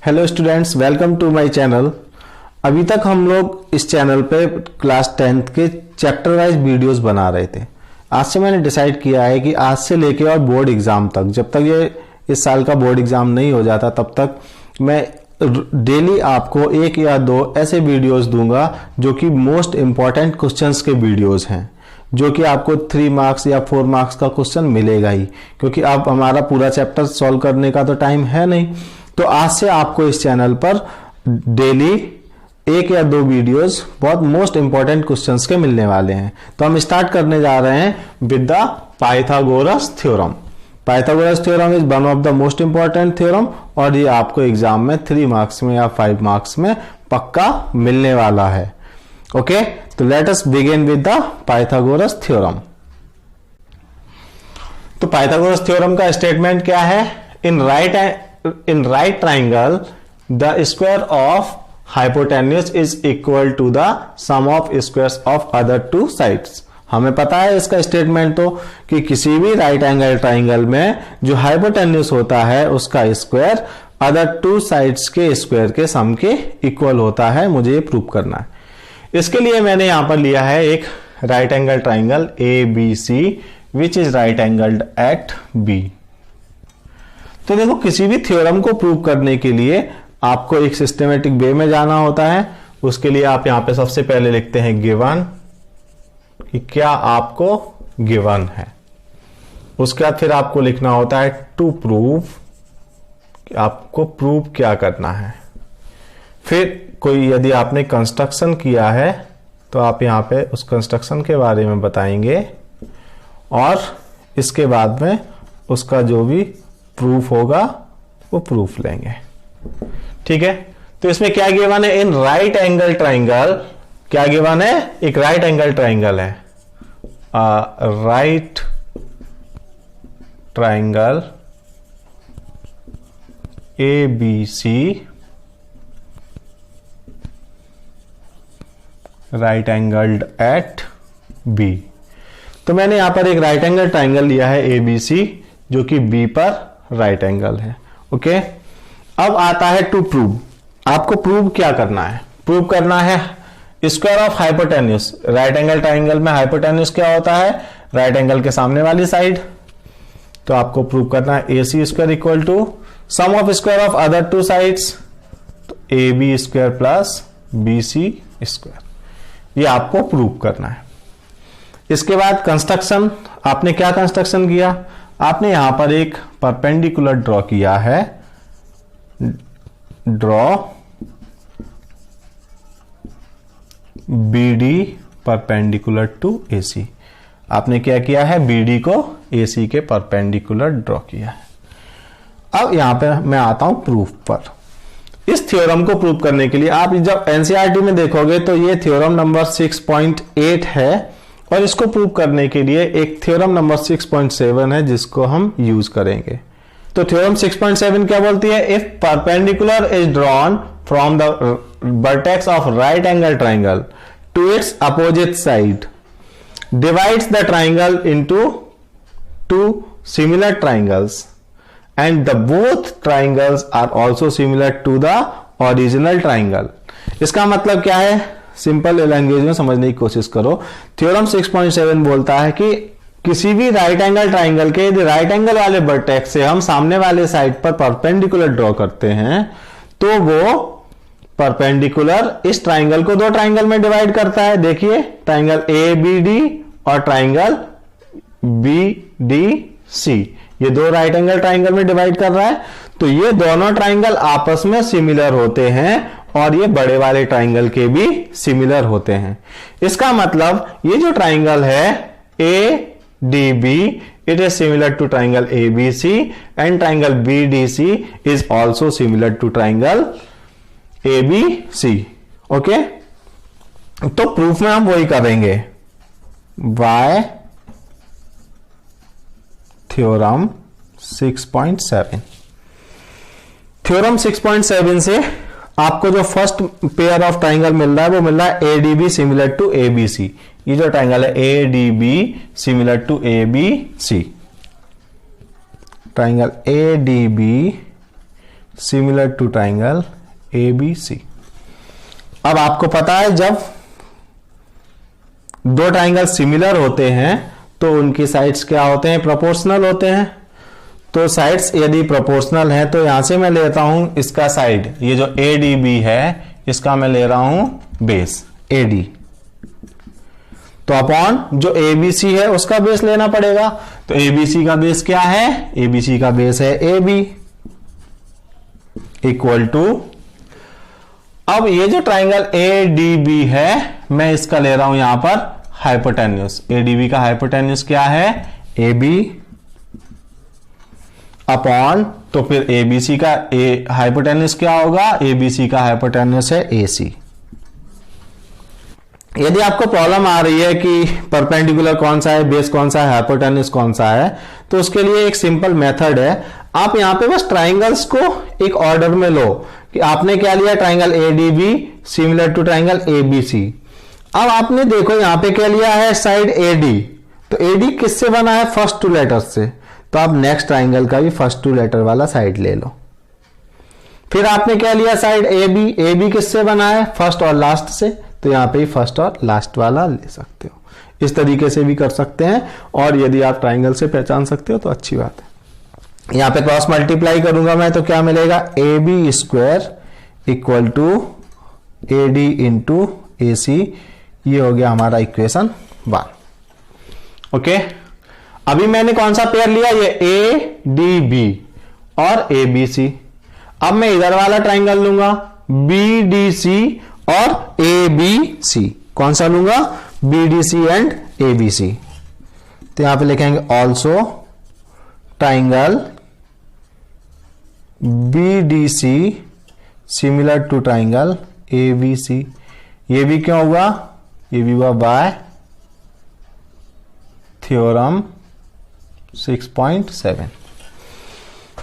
Hello students, welcome to my channel. अभी तक हम लोग इस चैनल पे क्लास 10th के चैप्टर वाइज वीडियोस बना रहे थे। आज से मैंने डिसाइड किया है कि आज से लेके और बोर्ड एग्जाम तक, जब तक ये इस साल का बोर्ड एग्जाम नहीं हो जाता तब तक मैं डेली आपको एक या दो ऐसे वीडियोस दूंगा जो कि मोस्ट इंपॉर्टेंट क्वेश्चंस के वीडियोस हैं, जो कि आपको 3 मार्क्स या 4 मार्क्स का क्वेश्चन मिलेगा ही, क्योंकि अब हमारा पूरा चैप्टर सॉल्व करने का तो टाइम है नहीं। तो आज से आपको इस चैनल पर डेली एक या दो वीडियोस बहुत मोस्ट इंपॉर्टेंट क्वेश्चंस के मिलने वाले हैं। तो हम स्टार्ट करने जा रहे हैं with the Pythagoras theorem. Pythagoras theorem is one of the most important theorem और ये आपको एग्जाम में 3 मार्क्स में या 5 मार्क्स में पक्का मिलने वाला है। ओके, तो let us begin with the Pythagoras theorem. तो पाइथागोरस थ्योरम का स्टेटमेंट क्या है? In right triangle, the square of hypotenuse is equal to the sum of squares of other two sides। हमें पता है इसका स्टेटमेंट तो कि किसी भी राइट एंगल ट्राइंगल में जो हाइपोटेन्यूस होता है उसका स्क्वायर अदर टू साइड्स के स्क्वायर के सम के इक्वल होता है। मुझे ये प्रूव करना है। इसके लिए मैंने यहां पर लिया है एक right angle triangle ABC which is right angled at B। तो देखो, किसी भी थ्योरम को प्रूव करने के लिए आपको एक सिस्टमेटिक वे में जाना होता है। उसके लिए आप यहां पे सबसे पहले लिखते हैं गिवन, कि क्या आपको गिवन है। उसके बाद फिर आपको लिखना होता है टू प्रूव, कि आपको प्रूव क्या करना है। फिर कोई यदि आपने कंस्ट्रक्शन किया है तो आप यहां पे उस कंस्ट्रक्शन के बारे में बताएंगे और इसके बाद में उसका जो भी प्रूफ होगा वो प्रूफ लेंगे। ठीक है, तो इसमें क्या गिवन है? इन राइट एंगल ट्राइंगल क्या गिवन है? एक राइट एंगल ट्राइंगल है, right triangle ABC right angled at B। तो मैंने यहां पर एक राइट एंगल ट्राइंगल लिया है ABC जो कि B पर राइट एंगल है। ओके, अब आता है टू प्रूव। आपको प्रूव क्या करना है? प्रूव करना है square of hypotenuse. Right angle triangle में हाइपोटेन्यूस क्या होता है? राइट एंगल के सामने वाली साइड। तो आपको प्रूव करना है AC square equal to sum of square of other two sides, तो AB square plus BC square. ये आपको प्रूव करना है। इसके बाद कंस्ट्रक्शन। आपने क्या कंस्ट्रक्शन किया? आपने यहां पर एक परपेंडिकुलर ड्रॉ किया है, draw BD perpendicular to AC। आपने क्या किया है? BD को AC के परपेंडिकुलर ड्रॉ किया है। अब यहां पे मैं आता हूं प्रूफ पर। इस थ्योरम को प्रूव करने के लिए आप जब NCERT में देखोगे तो ये थ्योरम नंबर 6.8 है और इसको प्रूव करने के लिए एक थ्योरम नंबर 6.7 है जिसको हम यूज करेंगे। तो थ्योरम 6.7 क्या बोलती है? If perpendicular is drawn from the vertex of right angle triangle to its opposite side divides the triangle into two similar triangles and the both triangles are also similar to the original triangle. इसका मतलब क्या है? Simple language में समझने की कोशिश करो। Theorem 6.7 बोलता है कि किसी भी राइट एंगल ट्राइंगल के यदि राइट एंगल वाले वर्टेक्स से हम सामने वाले साइड पर परपेंडिकुलर ड्रॉ करते हैं तो वो परपेंडिकुलर इस ट्राइंगल को दो ट्राइंगल में डिवाइड करता है। देखिए, ट्राइंगल ABD और ट्राइंगल BDC, ये दो राइट एंगल ट्राइंगल में डिवाइड कर रहा है। तो ये दोनों ट्राइंगल आपस में सिमिलर होते हैं और ये बड़े वाले ट्राइंगल के भी सिमिलर होते हैं। इसका मतलब ये जो ट्राइंगल है ADB, it is similar to triangle ABC and triangle BDC is also similar to triangle ABC। Okay, तो प्रूफ में हम वही करेंगे, बाय थ्योरम 6.7। थ्योरम 6.7 से आपको जो फर्स्ट पेयर ऑफ ट्राइंगल मिल रहा है वो मिल रहा है ADB सिमिलर टू ABC। ये जो ट्राइंगल है ADB similar to ABC, triangle ADB similar to triangle ABC। अब आपको पता है जब दो ट्राइंगल सिमिलर होते हैं तो उनकी साइड्स क्या होते हैं, प्रोपोर्शनल होते हैं। तो साइड्स यदि प्रोपोर्शनल है तो यहां से मैं लेता हूं इसका साइड, ये जो ADB है इसका मैं ले रहा हूं बेस AD, तो अपॉन जो ABC है उसका बेस लेना पड़ेगा। तो ABC का बेस क्या है, ABC का बेस है AB इक्वल टू, अब ये जो ट्राइंगल ADB है मैं इसका ले रहा हूं यहां पर हाइपोटेन्यूज। ADB का हाइपोटेन्यूज क्या है, AB अपॉन, तो फिर ABC का हाइपोटेन्यूज क्या होगा, ABC का हाइपोटेन्यूज है AC। यदि आपको प्रॉब्लम आ रही है कि परपेंडिकुलर कौन सा है, बेस कौन सा है, हाइपोटेन्यूज कौन सा है, तो उसके लिए एक सिंपल मेथड है। आप यहां पे बस ट्राइंगल्स को एक ऑर्डर में लो कि आपने क्या लिया, triangle ADB similar to triangle ABC। अब आपने देखो यहां पे क्या लिया है, साइड AD, तो AD किससे बना है, फर्स्ट टू लेटर से, तो आप नेक्स्ट ट्राइंगल का भी फर्स्ट टू लेटर वाला साइड ले लो। फिर आपने क्या लिया, साइड AB, AB किससे बना है, फर्स्ट और लास्ट से, तो यहां पे फर्स्ट और लास्ट वाला ले सकते हो। इस तरीके से भी कर सकते हैं, और यदि आप ट्राइंगल से पहचान सकते हो तो अच्छी बात है। यहां पे क्रॉस मल्टीप्लाई करूंगा मैं तो क्या मिलेगा, AB square equal to AD into AC, ये हो गया हमारा इक्वेशन 1। ओके, अभी मैंने कौन सा पेयर लिया, ये ADB और ABC। अब मैं इधर वाला ट्राइंगल लूंगा BDC और ABC। कौन सा लूंगा, BDC एंड ABC। तो यहां पे लिखेंगे also triangle BDC similar to triangle ABC। ये भी क्यों हुआ, ये भी हुआ बाय थ्योरम 6.7।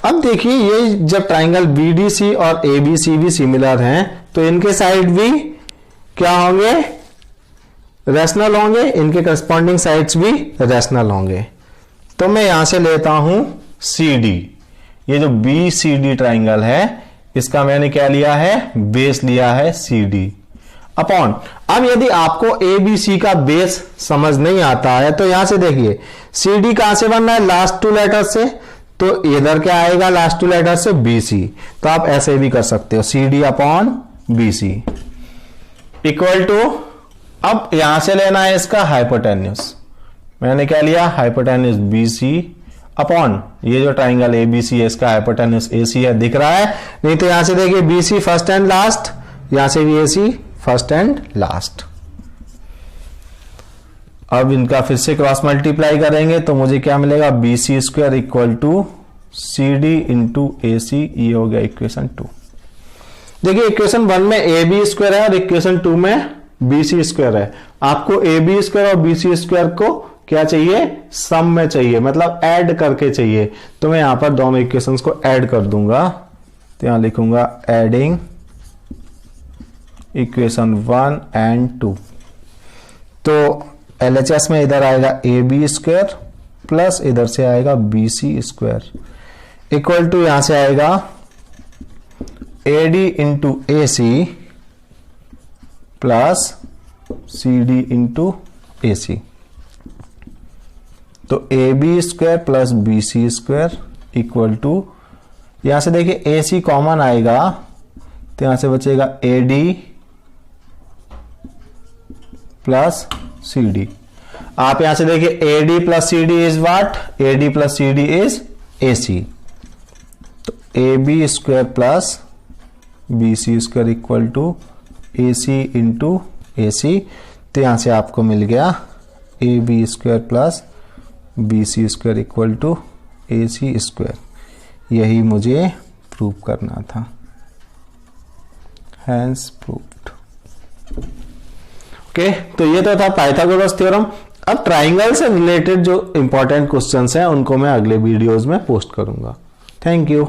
अब देखिए ये जब ट्राइंगल BDC और ABC भी सिमिलर हैं तो इनके साइड भी क्या होंगे, रैशनल होंगे, इनके करस्पॉन्डिंग साइड्स भी रैशनल होंगे। तो मैं यहां से लेता हूं CD, ये जो BCD ट्राइंगल है इसका मैंने क्या लिया है, बेस लिया है CD अपॉन। अब यदि आपको ABC का बेस समझ नहीं आता है तो यहां से देखिए CD कहां से बनना है, लास्ट टू लेटर से, तो इधर क्या आएगा, लास्ट टू लेटर से BC। तो आप ऐसे भी कर सकते हो, CD upon BC equal to, अब यहां से लेना है इसका हाइपोटेन्यूज, मैंने क्या लिया, हाइपोटेन्यूज BC अपॉन ये जो ट्राइंगल ABC है इसका हाइपोटेन्यूज AC है, दिख रहा है, नहीं तो यहां से देखिए BC फर्स्ट एंड लास्ट, यहां से भी AC फर्स्ट एंड लास्ट। अब इनका फिर से क्रॉस मल्टीप्लाई करेंगे तो मुझे क्या मिलेगा, BC square equal to CD into AC, ये हो गया इक्वेशन 2। देखिए इक्वेशन 1 में AB स्क्वायर है और इक्वेशन 2 में BC स्क्वायर है। आपको AB स्क्वायर और BC स्क्वायर को क्या चाहिए, सम में चाहिए, मतलब ऐड करके चाहिए। तो मैं यहां पर दोनों इक्वेशंस को ऐड कर दूंगा, तो यहां लिखूंगा एडिंग इक्वेशन 1 एंड 2। तो LHS में इधर आएगा AB स्क्वायर प्लस इधर से आएगा BC स्क्वायर इक्वल टू, यहां से आएगा AD into AC plus CD into AC। तो AB square plus BC square equal to, यहां से देखिए AC कॉमन आएगा तो यहां से बचेगा AD प्लस CD। आप यहां से देखिए AD plus CD is what, AD plus CD is AC। तो AB square plus BC square equal to AC into AC। तो यहां से आपको मिल गया AB square plus BC square equal to AC square. यही मुझे प्रूव करना था, हैंस प्रूव्ड। ओके, तो ये तो था पाइथागोरस थ्योरम। अब ट्राइंगल से रिलेटेड जो इंपॉर्टेंट क्वेश्चंस हैं उनको मैं अगले वीडियोस में पोस्ट करूंगा। Thank you.